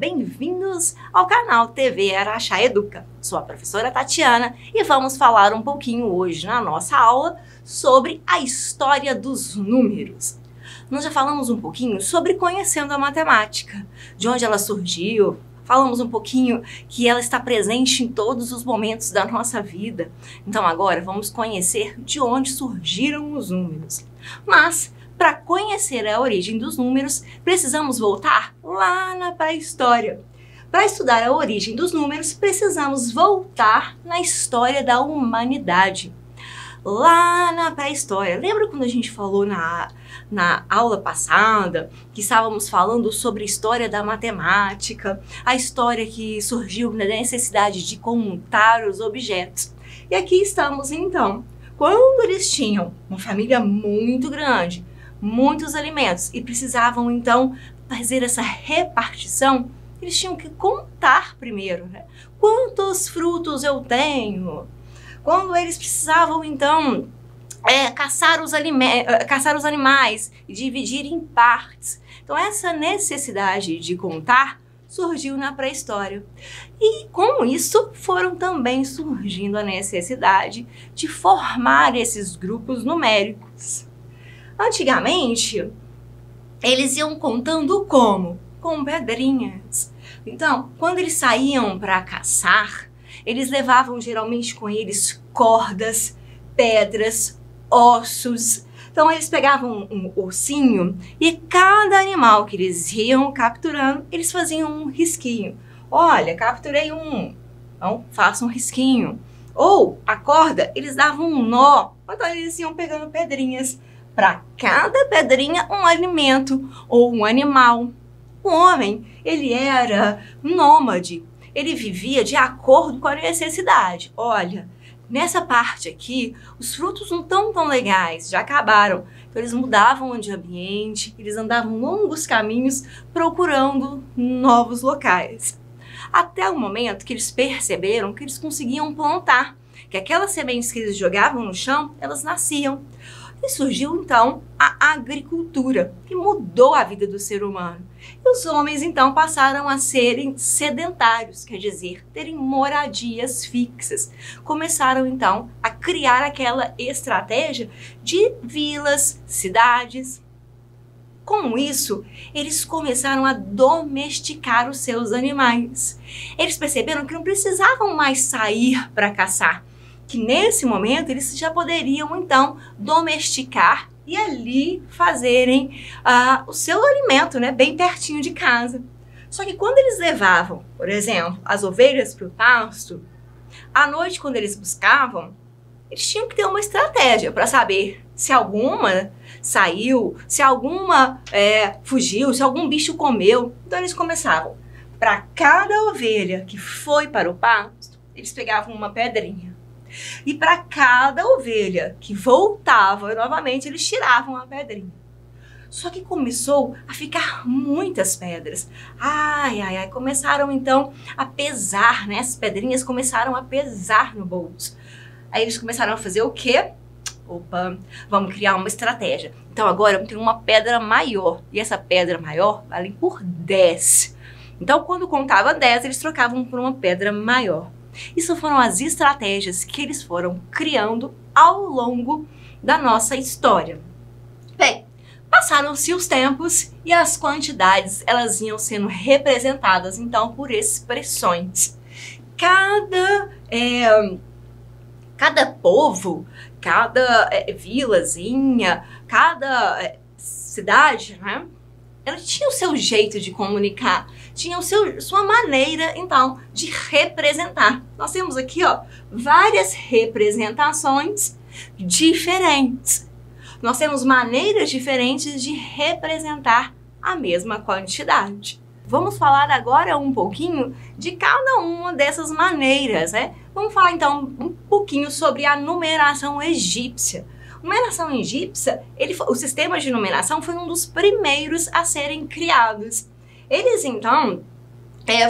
bem-vindos ao canal TV Araxá Educa. Sou a professora Tatiana e vamos falar um pouquinho hoje na nossa aula sobre a história dos números. Nós já falamos um pouquinho sobre conhecendo a matemática, de onde ela surgiu, falamos um pouquinho que ela está presente em todos os momentos da nossa vida. Então agora vamos conhecer de onde surgiram os números. Mas para conhecer a origem dos números, precisamos voltar lá na pré-história. Para estudar a origem dos números, precisamos voltar na história da humanidade. Lá na pré-história. Lembra quando a gente falou na aula passada que estávamos falando sobre a história da matemática, a história que surgiu na necessidade de contar os objetos? E aqui estamos então. Quando eles tinham uma família muito grande, muitos alimentos e precisavam então fazer essa repartição, eles tinham que contar primeiro, né? Quantos frutos eu tenho? Quando eles precisavam então caçar os animais e dividir em partes. Então essa necessidade de contar surgiu na pré-história. E com isso foram também surgindo a necessidade de formar esses grupos numéricos. Antigamente, eles iam contando como? Com pedrinhas. Então, quando eles saíam para caçar, eles levavam geralmente com eles cordas, pedras, ossos. Então, eles pegavam um ossinho e cada animal que eles iam capturando, eles faziam um risquinho. Olha, capturei um. Então, faça um risquinho. Ou a corda, eles davam um nó. Então, eles iam pegando pedrinhas. Para cada pedrinha, um alimento ou um animal. O homem, ele era nômade. Ele vivia de acordo com a necessidade. Olha, nessa parte aqui, os frutos não estão tão legais, já acabaram. Então, eles mudavam de ambiente, eles andavam longos caminhos procurando novos locais. Até o momento que eles perceberam que eles conseguiam plantar, que aquelas sementes que eles jogavam no chão, elas nasciam. E surgiu então a agricultura, que mudou a vida do ser humano. E os homens então passaram a serem sedentários, quer dizer, terem moradias fixas. Começaram então a criar aquela estratégia de vilas, cidades. Com isso, eles começaram a domesticar os seus animais. Eles perceberam que não precisavam mais sair para caçar, que nesse momento eles já poderiam então domesticar e ali fazerem o seu alimento, né, bem pertinho de casa. Só que quando eles levavam, por exemplo, as ovelhas para o pasto, à noite quando eles buscavam, eles tinham que ter uma estratégia para saber se alguma saiu, se alguma fugiu, se algum bicho comeu. Então eles começavam, para cada ovelha que foi para o pasto, eles pegavam uma pedrinha. E para cada ovelha que voltava novamente, eles tiravam a pedrinha. Só que começou a ficar muitas pedras. Começaram então a pesar, né? As pedrinhas começaram a pesar no bolso. Aí eles começaram a fazer o quê? Opa, vamos criar uma estratégia. Então agora eu tenho uma pedra maior. E essa pedra maior vale por 10. Então quando contava 10, eles trocavam por uma pedra maior. Isso foram as estratégias que eles foram criando ao longo da nossa história. Bem, passaram-se os tempos e as quantidades elas iam sendo representadas então por expressões. Cada povo, cada vilazinha, cada cidade, né? Ela tinha o seu jeito de comunicar, tinha sua maneira, então, de representar. Nós temos aqui, ó, várias representações diferentes. Nós temos maneiras diferentes de representar a mesma quantidade. Vamos falar agora um pouquinho de cada uma dessas maneiras, né? Vamos falar, então, um pouquinho sobre a numeração egípcia. A numeração egípcia, o sistema de numeração foi um dos primeiros a serem criados. Eles, então,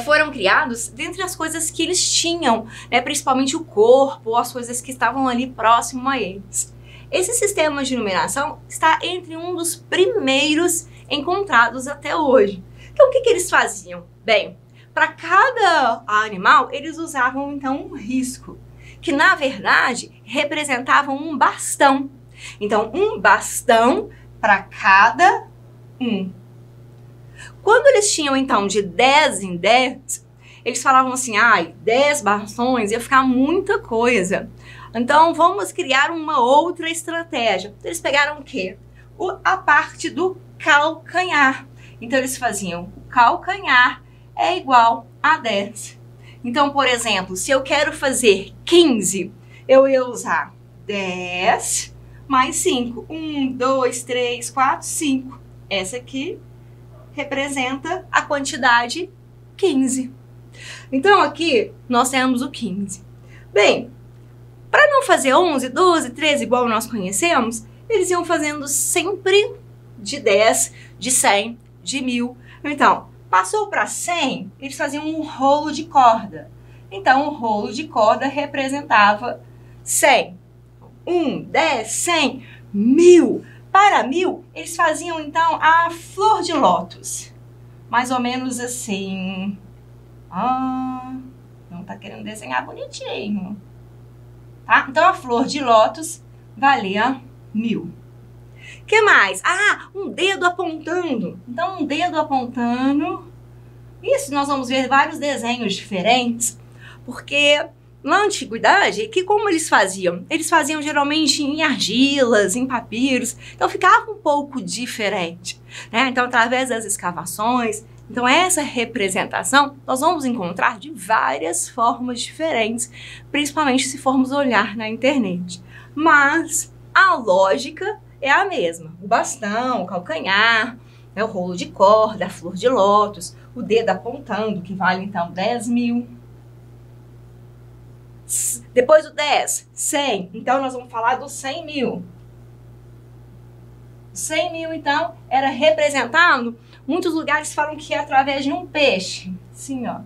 foram criados dentre as coisas que eles tinham, né, principalmente o corpo, as coisas que estavam ali próximo a eles. Esse sistema de numeração está entre um dos primeiros encontrados até hoje. Então, o que eles faziam? Bem, Para cada animal, eles usavam então um risco, que na verdade representavam um bastão. Então, um bastão para cada um. Quando eles tinham então de 10 em 10, eles falavam assim, 10 bastões ia ficar muita coisa. Então, vamos criar uma outra estratégia. Eles pegaram o quê? A parte do calcanhar. Então, eles faziam o calcanhar é igual a 10. Então, por exemplo, se eu quero fazer 15, eu ia usar 10 mais 5. 1, 2, 3, 4, 5. Essa aqui representa a quantidade 15. Então, aqui nós temos o 15. Bem, para não fazer 11, 12, 13 igual nós conhecemos, eles iam fazendo sempre de 10, de 100, de 1000. Então, passou para 100, eles faziam um rolo de corda. Então, o rolo de corda representava 100. 1, 10, 100, 1000. Para 1000, eles faziam, então, a flor de lótus. Mais ou menos assim. Não tá querendo desenhar bonitinho. Tá? Então, a flor de lótus valia 1000. O que mais? Um dedo apontando. Então, um dedo apontando. Isso, nós vamos ver vários desenhos diferentes. Porque na antiguidade, como eles faziam? Eles faziam geralmente em argilas, em papiros. Então, ficava um pouco diferente, né? Então, através das escavações, então essa representação nós vamos encontrar de várias formas diferentes, principalmente se formos olhar na internet. Mas a lógica é a mesma. O bastão, o calcanhar, né, o rolo de corda, a flor de lótus, o dedo apontando, que vale então 10.000. Depois do 10, 100. Então, nós vamos falar do 100.000. 100.000, então, era representado. Muitos lugares falam que é através de um peixe. Assim, ó.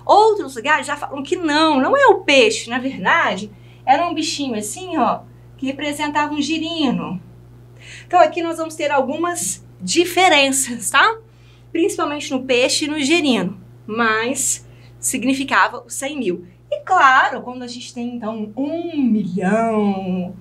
Outros lugares já falam que não é o peixe. Na verdade, era um bichinho assim, ó, que representava um girino. Então, aqui nós vamos ter algumas diferenças, tá? Principalmente no peixe e no girino. Mas significava o 100.000. E claro, quando a gente tem, então, 1 milhão,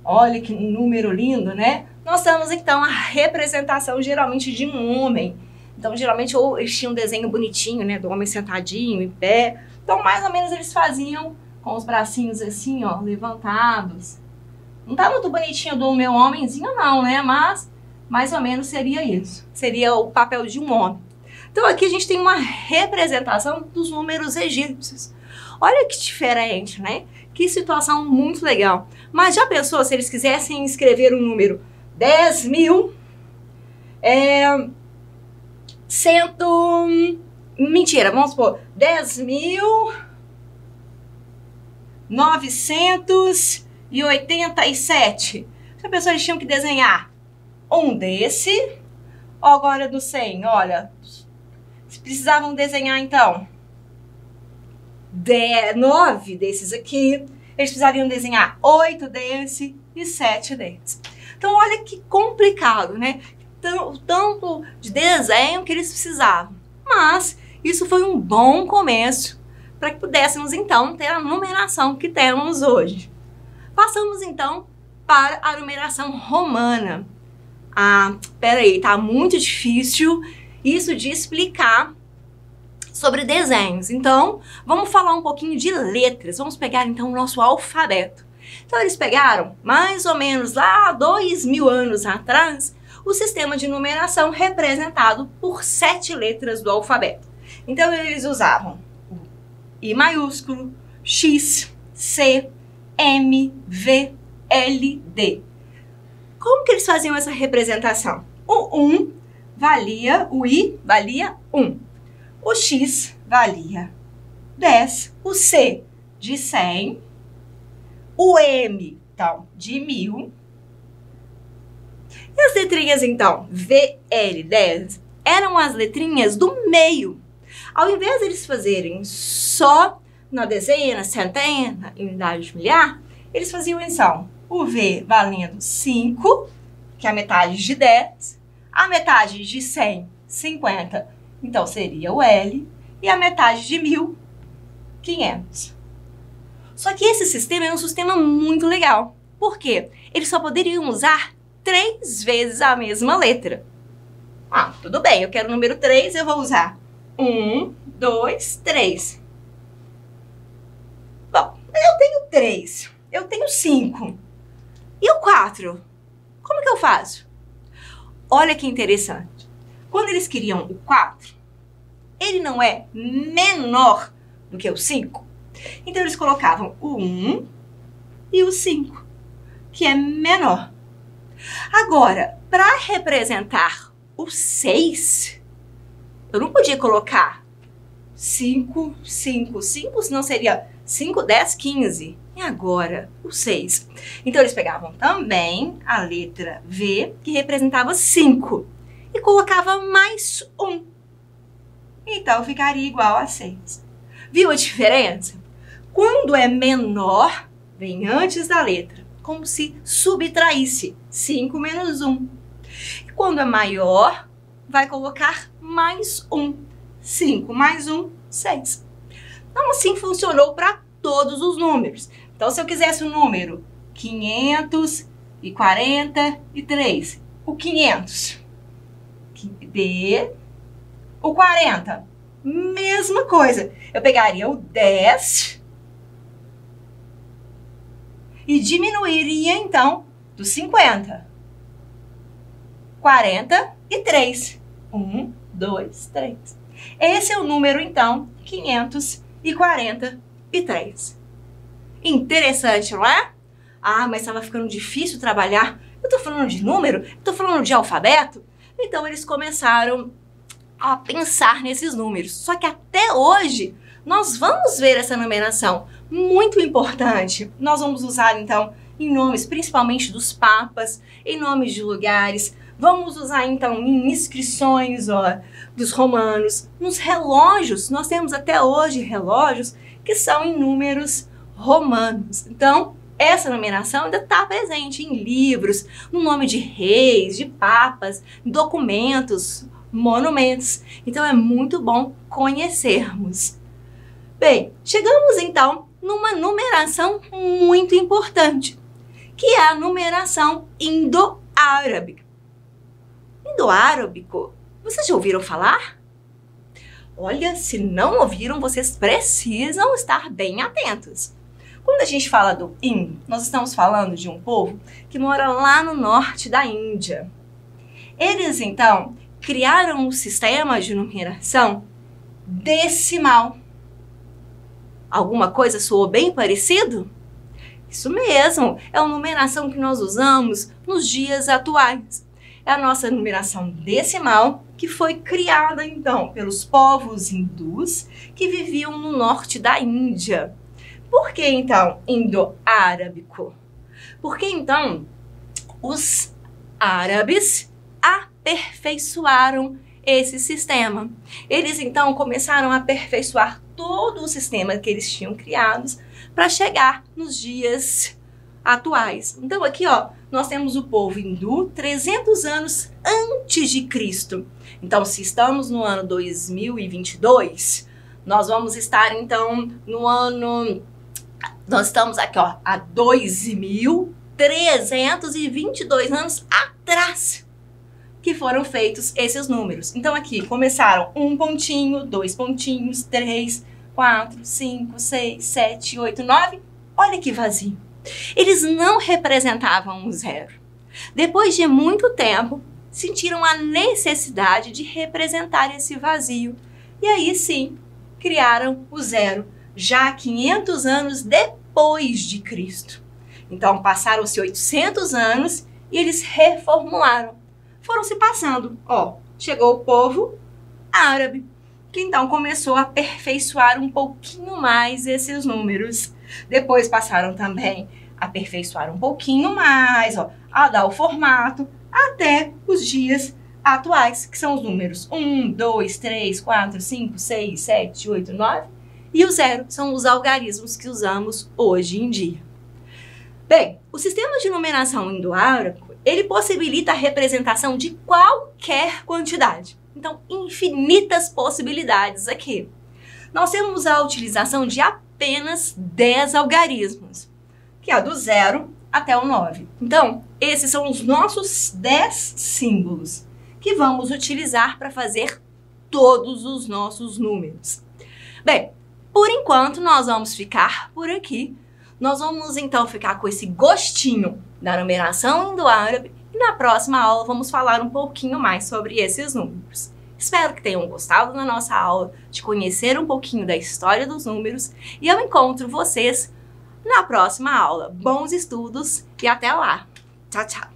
olha que número lindo, né? Nós temos, então, a representação, geralmente, de um homem. Então, geralmente, ou eles tinham um desenho bonitinho, né? Do homem sentadinho, em pé. Então, mais ou menos, eles faziam com os bracinhos assim, ó, levantados. Não tá muito bonitinho do meu homenzinho, não, né? Mas, mais ou menos, seria isso. Seria o papel de um homem. Então, aqui a gente tem uma representação dos números egípcios. Olha que diferente, né? Que situação muito legal. Mas já pensou se eles quisessem escrever o número 10.000, mentira, vamos supor, 10.987. Já pensou, eles tinham que desenhar um desse, agora do 100, olha, precisavam desenhar então 9 desses aqui, eles precisariam desenhar 8 desse e 7 desses. Então, olha que complicado, né? O tanto de desenho que eles precisavam. Mas isso foi um bom começo para que pudéssemos, então, ter a numeração que temos hoje. Passamos, então, para a numeração romana. Peraí, tá muito difícil isso de explicar sobre desenhos. Então, vamos falar um pouquinho de letras. Vamos pegar, então, o nosso alfabeto. Então, eles pegaram, mais ou menos lá 2.000 anos atrás, o sistema de numeração representado por 7 letras do alfabeto. Então, eles usavam o I maiúsculo, X, C, M, V, L, D. Como que eles faziam essa representação? O 1 valia, o I valia 1. O X valia 10. O C de 100. O M, então, de 1000. E as letrinhas, então, V, L, 10, eram as letrinhas do meio. Ao invés de eles fazerem só na dezena, centena, unidade de milhar, eles faziam, então, o V valendo 5, que é a metade de 10, a metade de 100, 50, Então, seria o L e a metade de 1.000, 500. Só que esse sistema é um sistema muito legal. Por quê? Eles só poderiam usar 3 vezes a mesma letra. Ah, tudo bem, eu quero o número 3, eu vou usar 1, 2, 3. Bom, eu tenho 3, eu tenho 5. E o 4? Como que eu faço? Olha que interessante. Quando eles queriam o 4, ele não é menor do que o 5. Então, eles colocavam o 1 e o 5, que é menor. Agora, para representar o 6, eu não podia colocar 5, 5, 5, senão seria 5, 10, 15. E agora, o 6. Então, eles pegavam também a letra V, que representava 5, e colocava mais 1. Então, ficaria igual a 6. Viu a diferença? Quando é menor, vem antes da letra, como se subtraísse 5 menos 1. E quando é maior, vai colocar mais 1. 5 mais 1, 6. Então, assim funcionou para todos os números. Então, se eu quisesse o número 543, o 500, D, o 40, mesma coisa. Eu pegaria o 10 e diminuiria, então, do 50. 43. 1, 2, 3. Esse é o número, então, 543. Interessante, não é? Ah, mas estava ficando difícil trabalhar. Eu estou falando de número? Eu estou falando de alfabeto? Então, eles começaram a pensar nesses números. Só que até hoje, nós vamos ver essa numeração muito importante. Nós vamos usar, então, em nomes, principalmente dos papas, em nomes de lugares. Vamos usar, então, em inscrições dos romanos. Nos relógios, nós temos até hoje relógios que são em números romanos. Então, essa numeração ainda está presente em livros, no nome de reis, de papas, documentos, monumentos. Então, é muito bom conhecermos. Bem, chegamos, então, numa numeração muito importante, que é a numeração indo-árabe. Indo-árabico, vocês já ouviram falar? Olha, se não ouviram, vocês precisam estar bem atentos. Quando a gente fala do Indo, nós estamos falando de um povo que mora lá no norte da Índia. Eles, então, criaram um sistema de numeração decimal. Alguma coisa soou bem parecido? Isso mesmo, é a numeração que nós usamos nos dias atuais. É a nossa numeração decimal que foi criada, então, pelos povos hindus que viviam no norte da Índia. Por que, então, indo-árabico? Porque, então, os árabes aperfeiçoaram esse sistema. Eles, então, começaram a aperfeiçoar todo o sistema que eles tinham criados para chegar nos dias atuais. Então, aqui, nós temos o povo hindu 300 anos antes de Cristo. Então, se estamos no ano 2022, nós vamos estar, então, no ano... Nós estamos aqui, há 2.322 anos atrás que foram feitos esses números. Então, aqui começaram 1 pontinho, 2 pontinhos, 3, 4, 5, 6, 7, 8, 9. Olha que vazio. Eles não representavam o zero. Depois de muito tempo, sentiram a necessidade de representar esse vazio. E aí sim, criaram o zero, já 500 anos depois de Cristo. Então, passaram-se 800 anos e eles reformularam. Foram se passando. Chegou o povo árabe, que então começou a aperfeiçoar um pouquinho mais esses números. Depois passaram também a aperfeiçoar um pouquinho mais, a dar o formato, até os dias atuais, que são os números 1, 2, 3, 4, 5, 6, 7, 8, 9, e o zero são os algarismos que usamos hoje em dia. Bem, o sistema de numeração indo-árabico, ele possibilita a representação de qualquer quantidade. Então, infinitas possibilidades aqui. Nós temos a utilização de apenas 10 algarismos, que é do 0 até o 9. Então, esses são os nossos 10 símbolos que vamos utilizar para fazer todos os nossos números. Bem, por enquanto nós vamos ficar por aqui. Nós vamos então ficar com esse gostinho da numeração indo-árabe e na próxima aula vamos falar um pouquinho mais sobre esses números. Espero que tenham gostado da nossa aula, de conhecer um pouquinho da história dos números e eu encontro vocês na próxima aula. Bons estudos e até lá! Tchau, tchau!